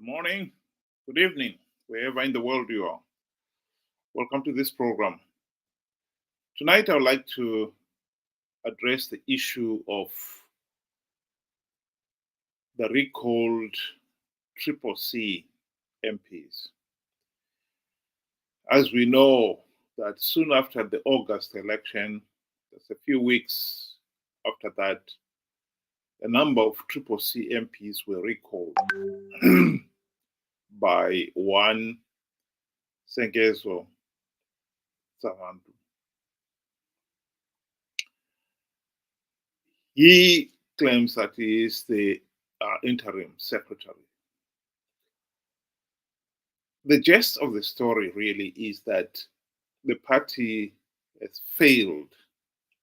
Good morning, good evening, wherever in the world you are. Welcome to this program. Tonight, I would like to address the issue of the recalled CCC MPs. As we know, that soon after the August election, just a few weeks after that, a number of CCC MPs were recalled by one Sengezo Savantu. He claims that he is the interim secretary. The gist of the story really is that the party has failed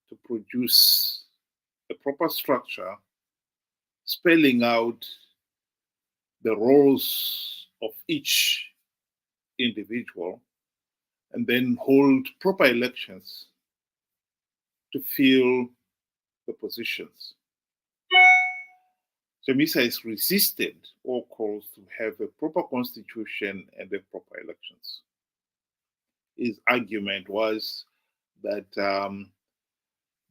to produce a proper structure spelling out the roles of each individual and then hold proper elections to fill the positions. Chamisa has resisted all calls to have a proper constitution and a proper elections. His argument was that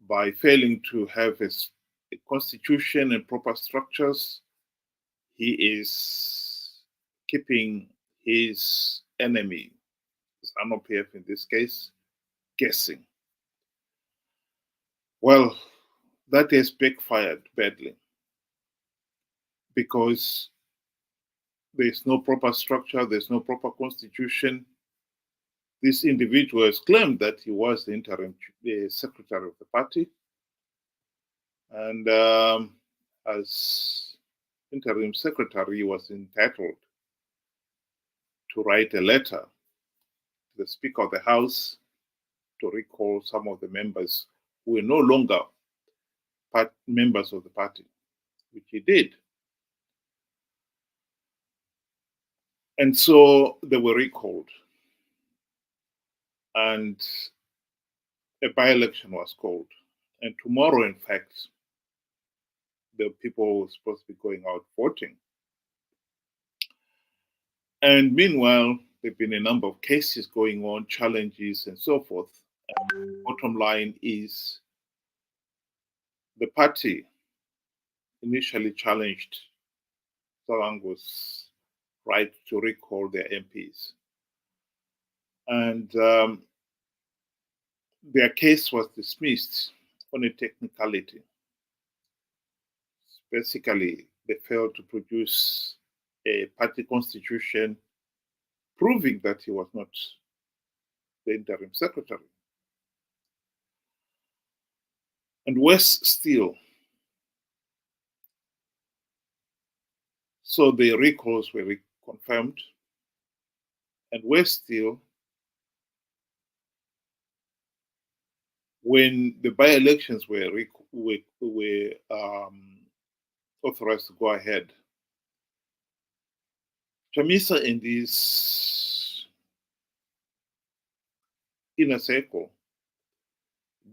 by failing to have a constitution and proper structures, he is keeping his enemy, ZANU-PF in this case, guessing. Well, that has backfired badly because there's no proper structure, there's no proper constitution. This individual has claimed that he was the interim secretary of the party. And as interim secretary, he was entitled to write a letter to the Speaker of the House to recall some of the members who were no longer members of the party, which he did. And so they were recalled. And a by-election was called. And tomorrow, in fact, the people were supposed to be going out voting. And meanwhile, there have been a number of cases going on, challenges and so forth. And the bottom line is the party initially challenged Savangu's right to recall their MPs. And their case was dismissed on a technicality. Basically, they failed to produce a party constitution proving that he was not the interim secretary. And worse still, so the recalls were confirmed, and worse still, when the by-elections were authorized to go ahead, Chamisa and his inner circle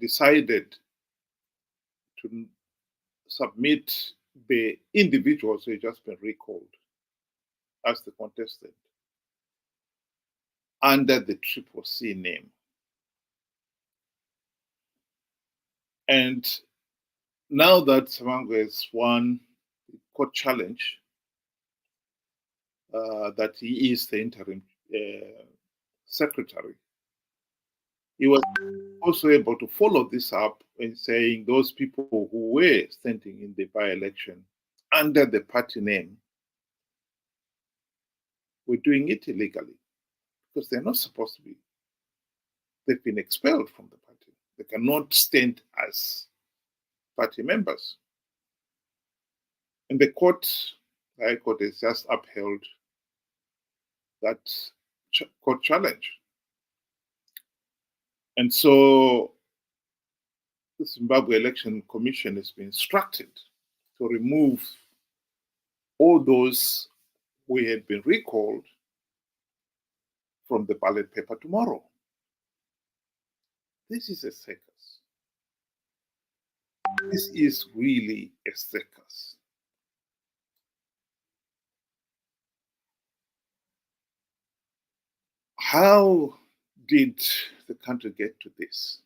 decided to submit the individuals who had just been recalled as the contestant under the CCC name. And now that Savangu has won the court challenge that he is the interim secretary, he was also able to follow this up in saying those people who were standing in the by-election under the party name were doing it illegally because they're not supposed to be. They've been expelled from the party. They cannot stand as party members. And the High Court has just upheld that court challenge. And so the Zimbabwe Election Commission has been instructed to remove all those who had been recalled from the ballot paper tomorrow. This is a circus. This is really a circus. How did the country get to this?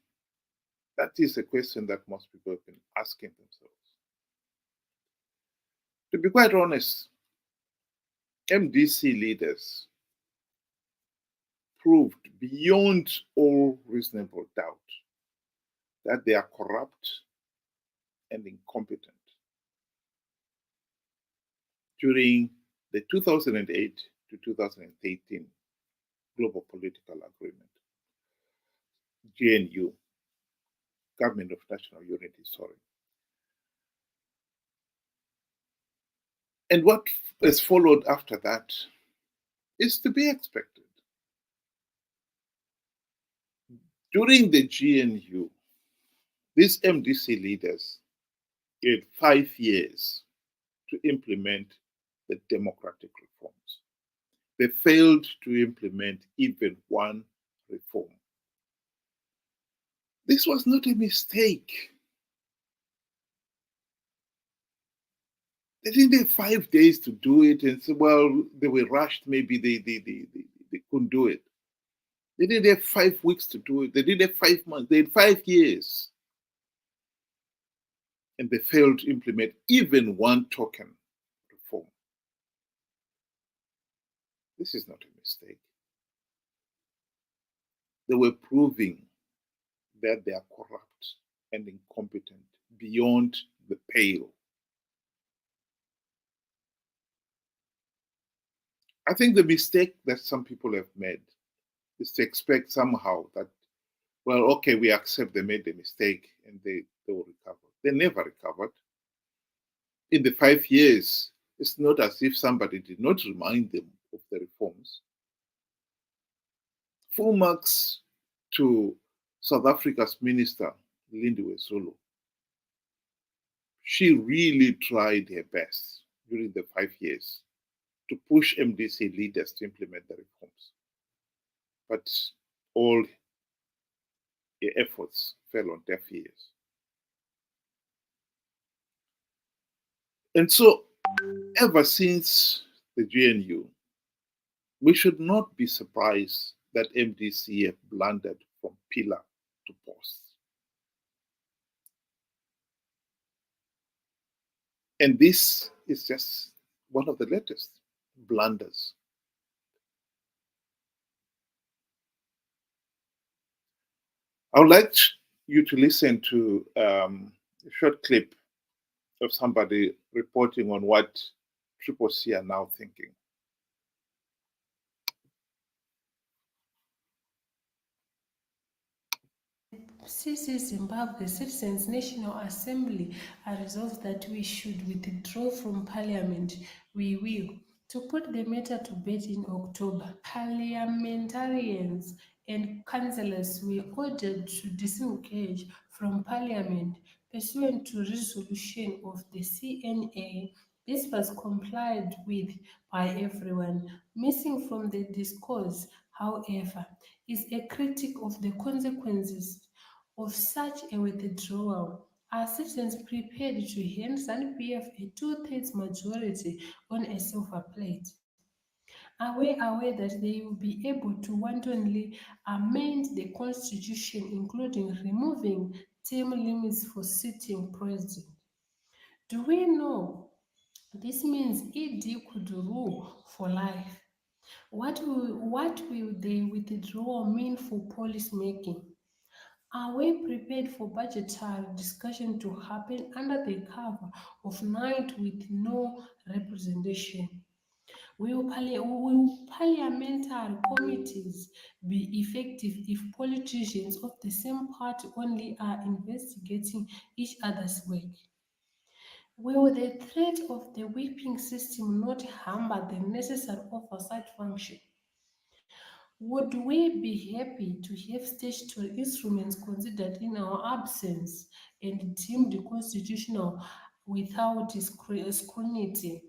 That is a question that most people have been asking themselves. To be quite honest, MDC leaders proved beyond all reasonable doubt that they are corrupt and incompetent during the 2008 to 2013 Global Political Agreement, GNU, Government of National Unity, sorry. And what has followed after that is to be expected. During the GNU, these MDC leaders had 5 years to implement the democratic reforms. They failed to implement even one reform. This was not a mistake. They didn't have 5 days to do it and say, well, they were rushed, maybe they couldn't do it. They didn't have 5 weeks to do it. They didn't have 5 months. They had 5 years. And they failed to implement even one token reform. This is not a mistake. They were proving that they are corrupt and incompetent beyond the pale. I think the mistake that some people have made is to expect somehow that, well, okay, we accept they made a mistake and they will recover. They never recovered. In the 5 years, it's not as if somebody did not remind them of the reforms. Full marks to South Africa's minister, Lindiwe Zulu. She really tried her best during the 5 years to push MDC leaders to implement the reforms. But all the efforts fell on deaf ears. And so, ever since the GNU, we should not be surprised that MDC have blundered from pillar to post. And this is just one of the latest blunders. I would like you to listen to a short clip of somebody reporting on what Triple C are now thinking. CC Zimbabwe Citizens National Assembly are resolved that we should withdraw from Parliament. We will. To put the matter to bed in October, parliamentarians and councillors were ordered to disengage from Parliament pursuant to resolution of the CNA. This was complied with by everyone. Missing from the discourse, however, is a critique of the consequences of such a withdrawal. Are citizens prepared to hand ZANU-PF a two-thirds majority on a silver plate? Are we aware that they will be able to wantonly amend the constitution, including removing term limits for sitting president? Do we know this means ED could rule for life? What will the withdrawal mean for policy making? Are we prepared for budgetary discussion to happen under the cover of night with no representation? Will parliamentary committees be effective if politicians of the same party only are investigating each other's work? Will the threat of the whipping system not hamper the necessary oversight function? Would we be happy to have statutory instruments considered in our absence and deemed constitutional without scrutiny?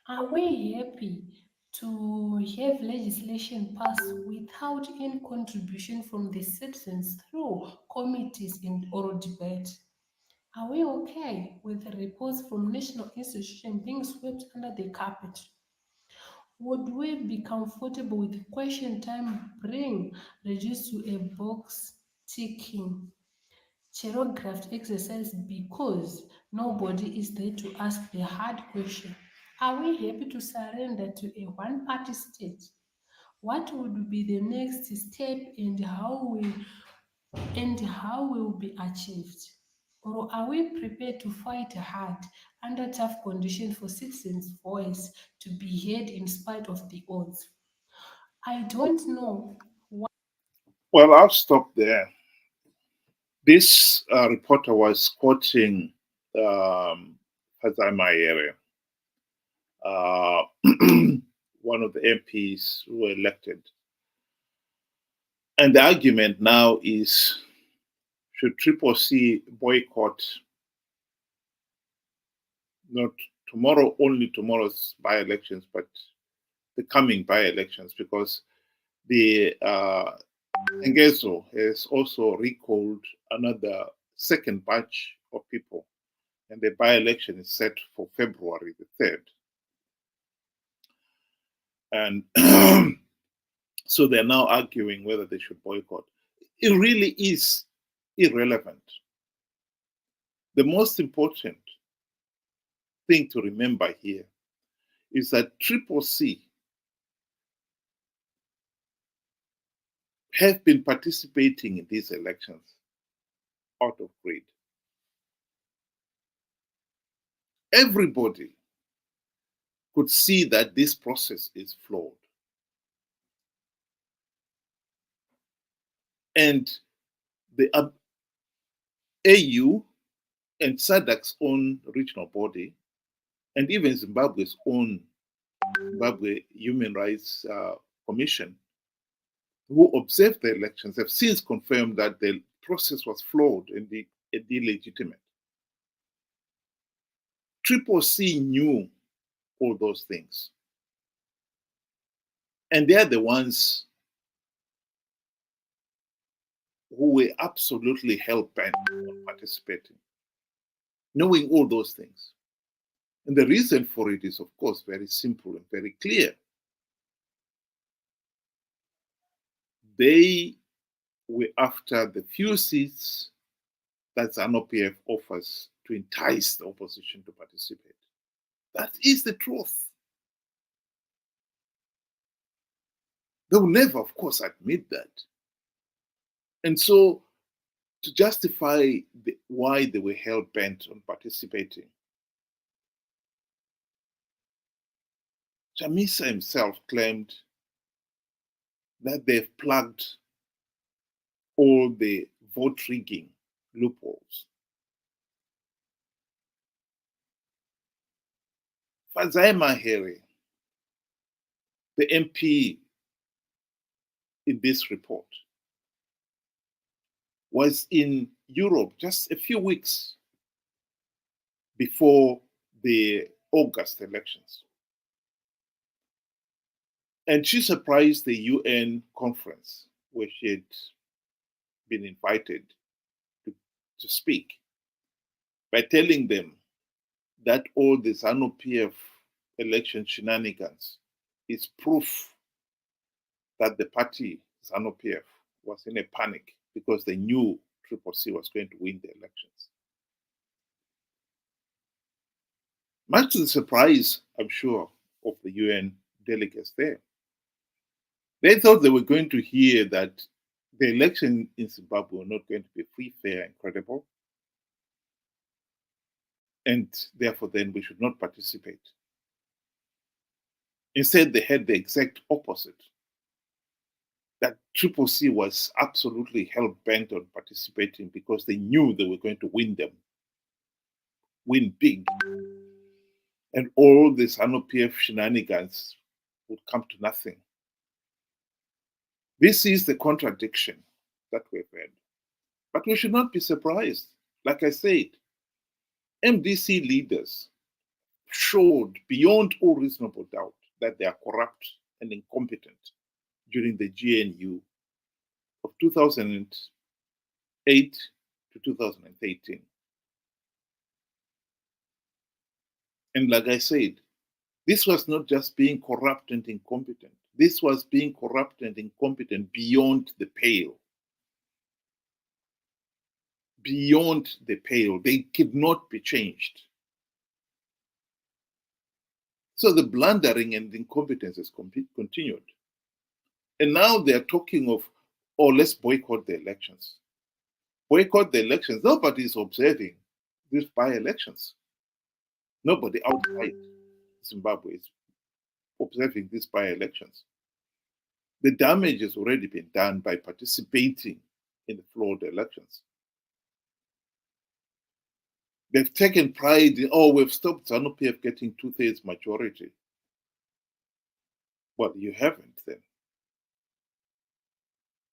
Are we happy to have legislation passed without any contribution from the citizens through committees and oral debate? Are we okay with reports from national institutions being swept under the carpet? Would we be comfortable with question time being reduced to a box ticking choreographed exercise because nobody is there to ask the hard question? Are we happy to surrender to a one-party state? What would be the next step and how will be achieved? Or are we prepared to fight hard under tough conditions for citizens' voice to be heard in spite of the odds? I don't know. Well, I'll stop there. This reporter was quoting Fazai area, uh, one of the MPs who were elected. And the argument now is, should Triple C boycott not tomorrow, only tomorrow's by-elections, but the coming by-elections, because the Ngezo has also recalled another second batch of people, and the by-election is set for February the 3rd. And so they're now arguing whether they should boycott. It really is irrelevant. The most important thing to remember here is that Triple C have been participating in these elections out of greed. Everybody could see that this process is flawed. And the AU and SADC's own regional body, and even Zimbabwe's own Zimbabwe Human Rights Commission, who observed the elections, have since confirmed that the process was flawed and illegitimate. Triple C knew all those things. And they're the ones who were absolutely hell-bent on participating, knowing all those things. And the reason for it is, of course, very simple and very clear. They were after the few seats that ZANU-PF offers to entice the opposition to participate. That is the truth. They will never, of course, admit that. And so, to justify why they were hell-bent on participating, Chamisa himself claimed that they've plugged all the vote rigging loopholes. Fazai Mahere, the MP in this report, was in Europe just a few weeks before the August elections. And she surprised the UN conference where she had been invited to speak by telling them that all the ZANU-PF election shenanigans is proof that the party ZANU-PF was in a panic because they knew Triple C was going to win the elections. Much to the surprise, I'm sure, of the UN delegates there. They thought they were going to hear that the election in Zimbabwe were not going to be free, fair, and credible, and therefore then we should not participate. Instead, they had the exact opposite, that Triple C was absolutely hell-bent on participating because they knew they were going to win big. And all this ZANU-PF shenanigans would come to nothing. This is the contradiction that we've had. But we should not be surprised. Like I said, MDC leaders showed beyond all reasonable doubt that they are corrupt and incompetent during the GNU of 2008 to 2018. And like I said, This was not just being corrupt and incompetent. This was being corrupt and incompetent beyond the pale. Beyond the pale. They could not be changed. So the blundering and incompetence has continued. And now they're talking of, oh, let's boycott the elections. Boycott the elections. Nobody is observing these by-elections. Nobody outside Zimbabwe is observing these by-elections. The damage has already been done by participating in the flawed elections. They've taken pride in, oh, we've stopped ZANU-PF getting 2/3 majority. Well, you haven't then.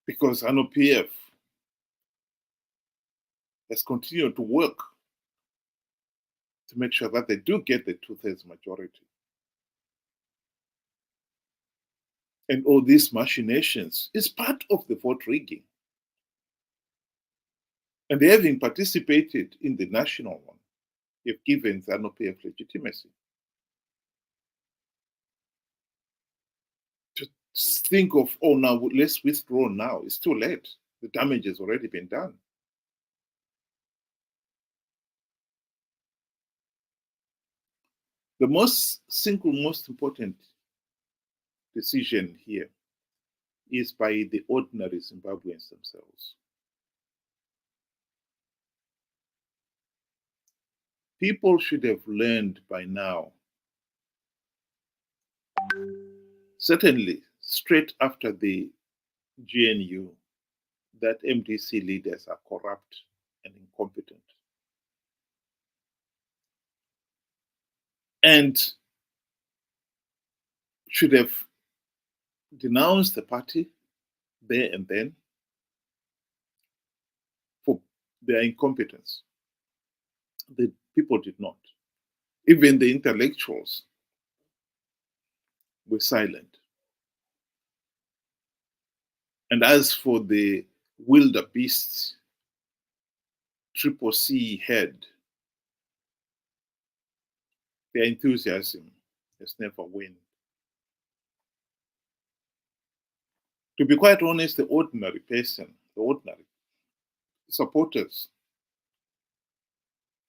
Because ZANU-PF has continued to work to make sure that they do get the 2/3 majority. And all these machinations is part of the vote rigging. And having participated in the national one, you've given ZANU-PF legitimacy. To think of, oh, now let's withdraw now, it's too late. The damage has already been done. The single most important decision here is by the ordinary Zimbabweans themselves. People should have learned by now, certainly straight after the GNU, that MDC leaders are corrupt and incompetent. And should have denounced the party there and then for their incompetence. The people did not. Even the intellectuals were silent. And as for the wildebeest CCC head, their enthusiasm has never waned. To be quite honest, the ordinary person, the ordinary supporters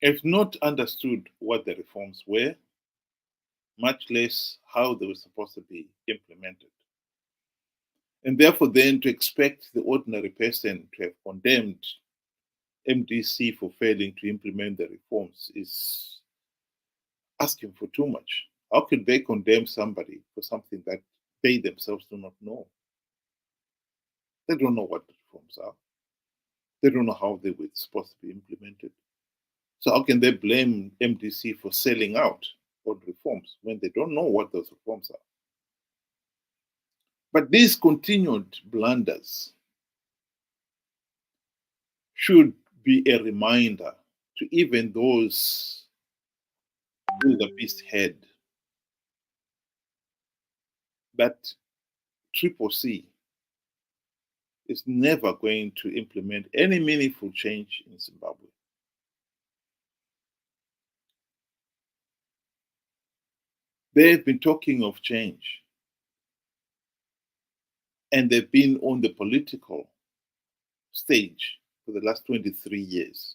have not understood what the reforms were, much less how they were supposed to be implemented. And therefore, then to expect the ordinary person to have condemned MDC for failing to implement the reforms is asking for too much. How could they condemn somebody for something that they themselves do not know? They don't know what the reforms are. They don't know how they were supposed to be implemented. So how can they blame MDC for selling out on reforms when they don't know what those reforms are? But these continued blunders should be a reminder to even those with the beast head that CCC is never going to implement any meaningful change in Zimbabwe. They've been talking of change, and they've been on the political stage for the last 23 years.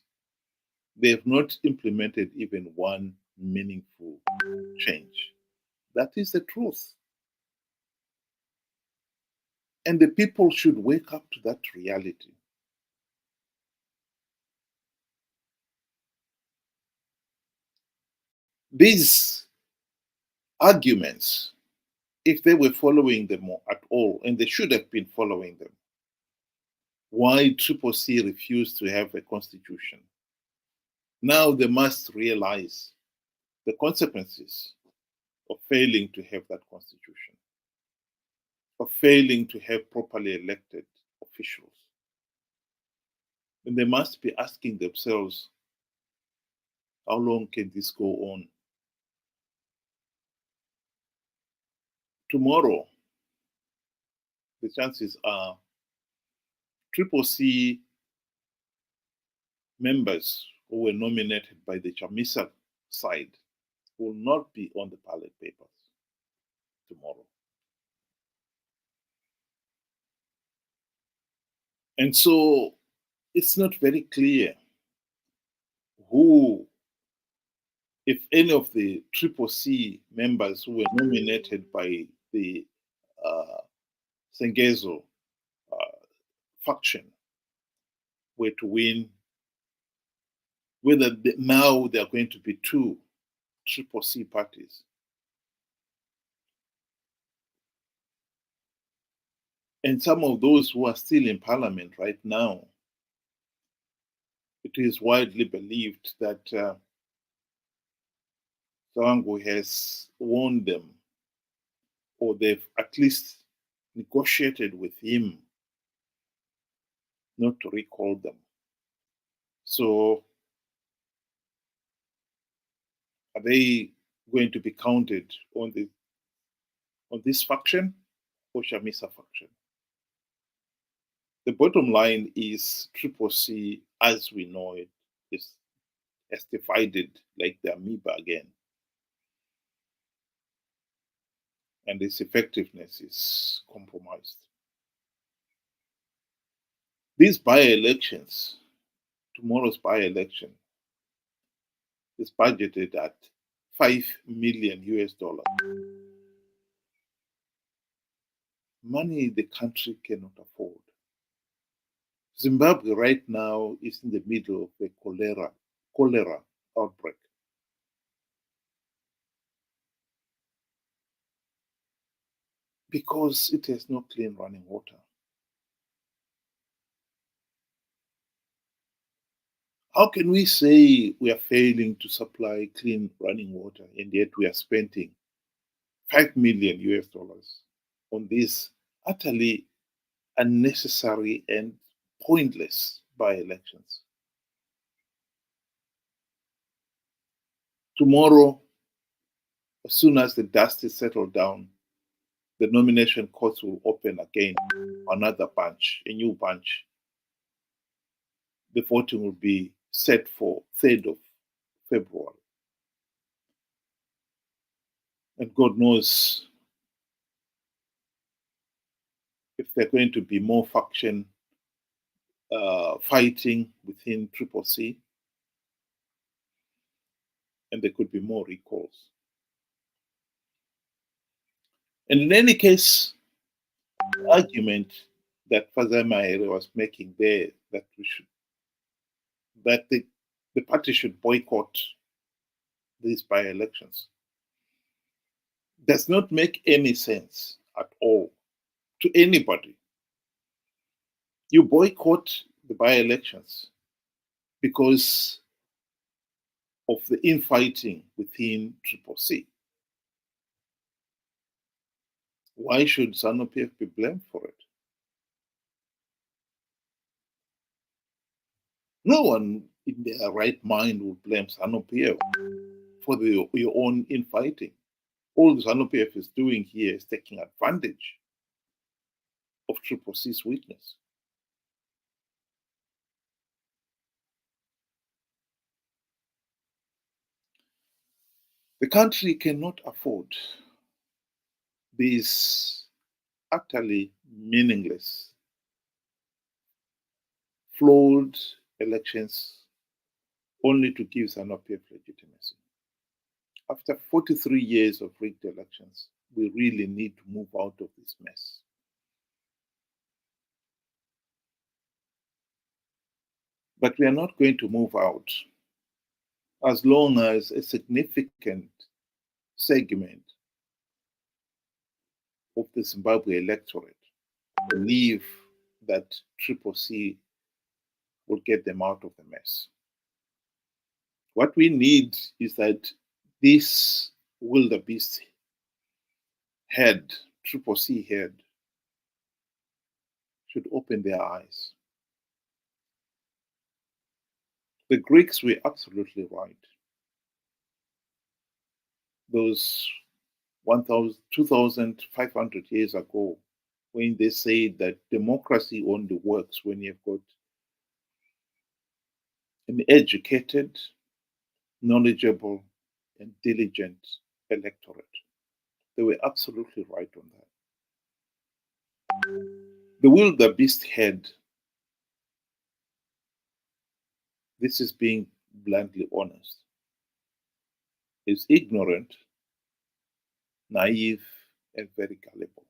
They have not implemented even one meaningful change. That is the truth. And the people should wake up to that reality. These arguments, if they were following them at all, and they should have been following them, why CCC refused to have a constitution? Now they must realize the consequences of failing to have that constitution, of failing to have properly elected officials. And they must be asking themselves, how long can this go on? Tomorrow, the chances are CCC members who were nominated by the Chamisa side will not be on the ballot papers. tomorrow. And so it's not very clear who, if any of the Triple C members who were nominated by the uh, Sengezo faction were to win, whether now there are going to be two Triple C parties. And some of those who are still in parliament right now, it is widely believed that Sawangu has warned them, or they've at least negotiated with him not to recall them. So are they going to be counted on this faction or Chamisa faction? The bottom line is Triple C, as we know it, has divided like the amoeba again. And its effectiveness is compromised. These by-elections, tomorrow's by-election, is budgeted at $5 million US. Money the country cannot afford. Zimbabwe right now is in the middle of a cholera outbreak. Because it has no clean running water. How can we say we are failing to supply clean running water and yet we are spending $5 million US on these utterly unnecessary and pointless by-elections? Tomorrow, as soon as the dust is settled down, the nomination courts will open again, another bunch, a new bunch. The voting will be set for 3rd of February. And God knows if there are going to be more faction fighting within Triple C, and there could be more recalls. And in any case, the argument that Fazai Mahere was making there, that the party should boycott these by-elections, does not make any sense at all to anybody. You boycott the by-elections because of the infighting within Triple C. Why should ZANU-PF be blamed for it? No one in their right mind would blame ZANU-PF for your own infighting. All ZANU-PF is doing here is taking advantage of Triple C's weakness. The country cannot afford these utterly meaningless, flawed elections only to give ZANU-PF legitimacy. After 43 years of rigged elections, we really need to move out of this mess. But we are not going to move out as long as a significant segment of the Zimbabwe electorate believe that Triple C will get them out of the mess. What we need is that this wildebeest head, Triple C head, should open their eyes. The Greeks were absolutely right. Those 2,500 years ago, when they said that democracy only works when you've got an educated, knowledgeable, and diligent electorate. They were absolutely right on that. The wildebeest herd, this is being bluntly honest, is ignorant, naive, and very gullible.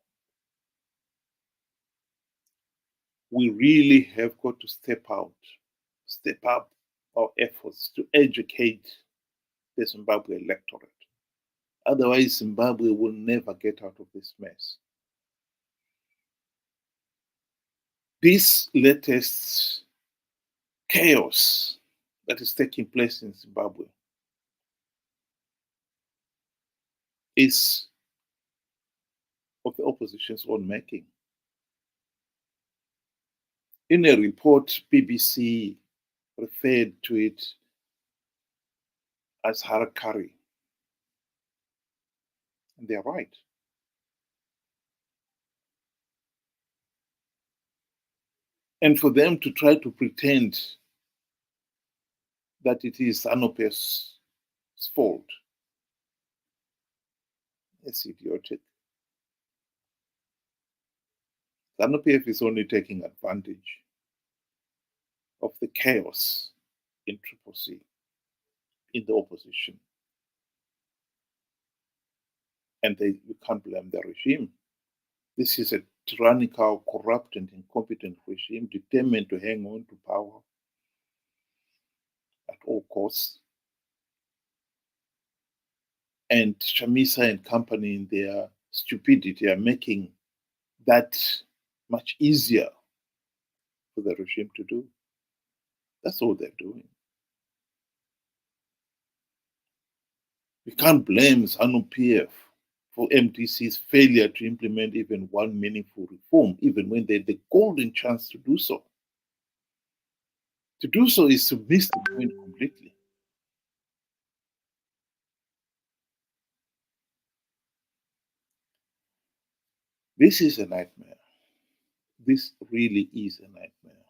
We really have got to step up our efforts to educate the Zimbabwe electorate. Otherwise, Zimbabwe will never get out of this mess. This latest chaos that is taking place in Zimbabwe is of the opposition's own making. In a report, BBC referred to it as hara-kiri. And they're right. And for them to try to pretend that it is ZANU-PF's fault, it's idiotic. ZANU-PF is only taking advantage of the chaos in CCC, in the opposition. And you can't blame the regime. This is a tyrannical, corrupt, and incompetent regime determined to hang on to power at all costs. And Chamisa and company, in their stupidity, are making that much easier for the regime to do. That's all they're doing. We can't blame ZANU-PF for MDC's failure to implement even one meaningful reform, even when they had the golden chance to do so. To do so is to miss the point completely. This is a nightmare. This really is a nightmare.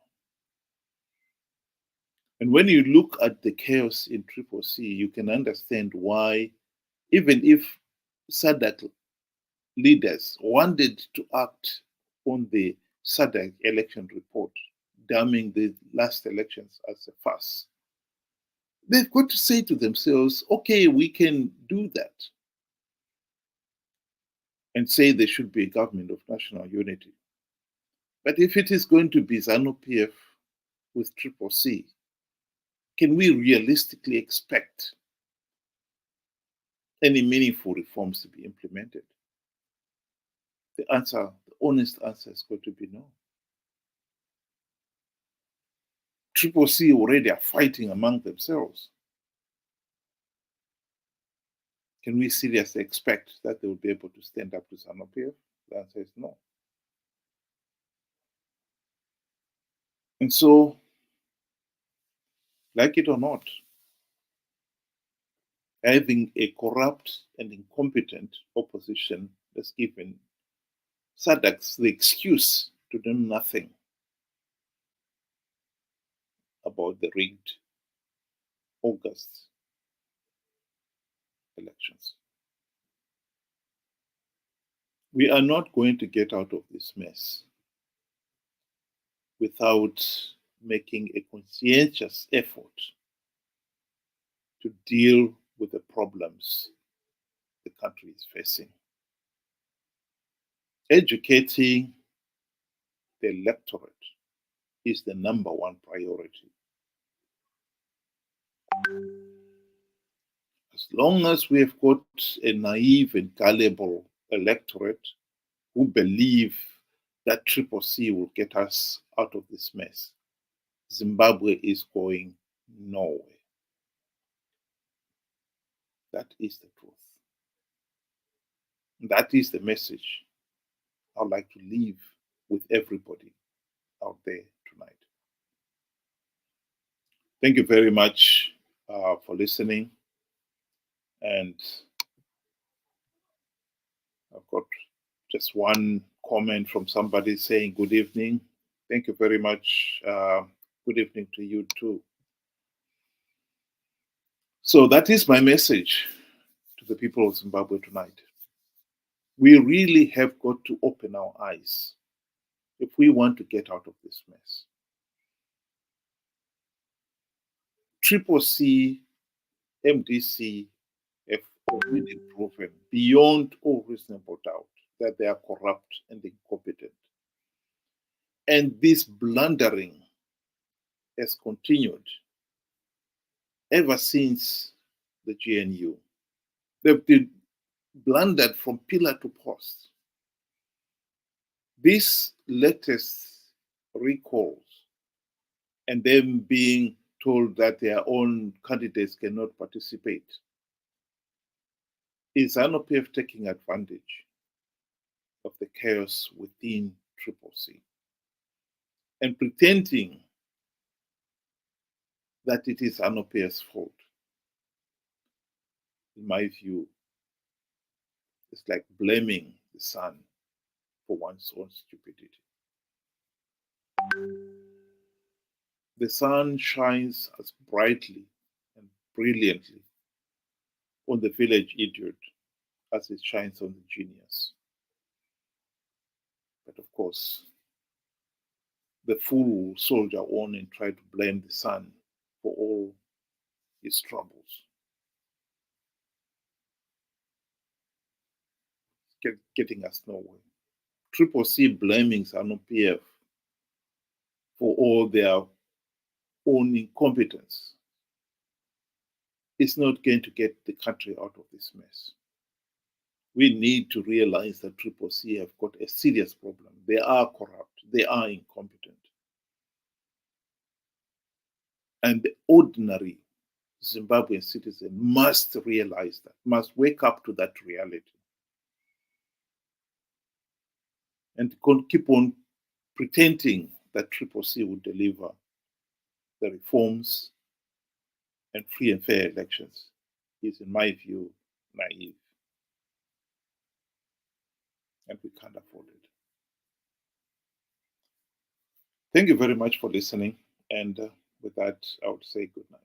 And when you look at the chaos in CCC, you can understand why, even if SADC leaders wanted to act on the SADC election report, damning the last elections as a farce, they've got to say to themselves, okay, we can do that, and say there should be a government of national unity. But if it is going to be ZANU-PF with CCC, can we realistically expect any meaningful reforms to be implemented? The honest answer is going to be no. CCC already are fighting among themselves. Can we seriously expect that they will be able to stand up to ZANU-PF? The answer is no. And so, like it or not, having a corrupt and incompetent opposition that's given SADC the excuse to do nothing about the rigged August elections. We are not going to get out of this mess without making a conscientious effort to deal with the problems the country is facing. Educating the electorate is the #1 priority. As long as we have got a naive and gullible electorate who believe that CCC will get us out of this mess, Zimbabwe is going nowhere. That is the truth. That is the message I'd like to leave with everybody out there tonight. Thank you very much for listening. And I've got just one comment from somebody saying good evening. Thank you very much. Good evening to you too. So that is my message to the people of Zimbabwe tonight. We really have got to open our eyes if we want to get out of this mess. Triple C, MDC have already proven beyond all reasonable doubt that they are corrupt and incompetent. And this blundering has continued ever since the GNU. They've been blundered from pillar to post. This latest recalls and them being told that their own candidates cannot participate is ZANU-PF taking advantage of the chaos within Triple C and pretending that it is ZANU-PF's fault. In my view, it's like blaming the sun for one's own stupidity. The sun shines as brightly and brilliantly on the village idiot as it shines on the genius. But of course, the fool will soldier on and try to blame the sun for all his troubles. Getting us nowhere. Triple C blaming ZANU-PF for all their own incompetence is not going to get the country out of this mess. We need to realize that Triple C have got a serious problem. They are corrupt. They are incompetent. And the ordinary Zimbabwean citizen must realize that, must wake up to that reality. And keep on pretending that Triple C will deliver the reforms and free and fair elections is, in my view, naive. And we can't afford it. Thank you very much for listening. And with that, I would say good night.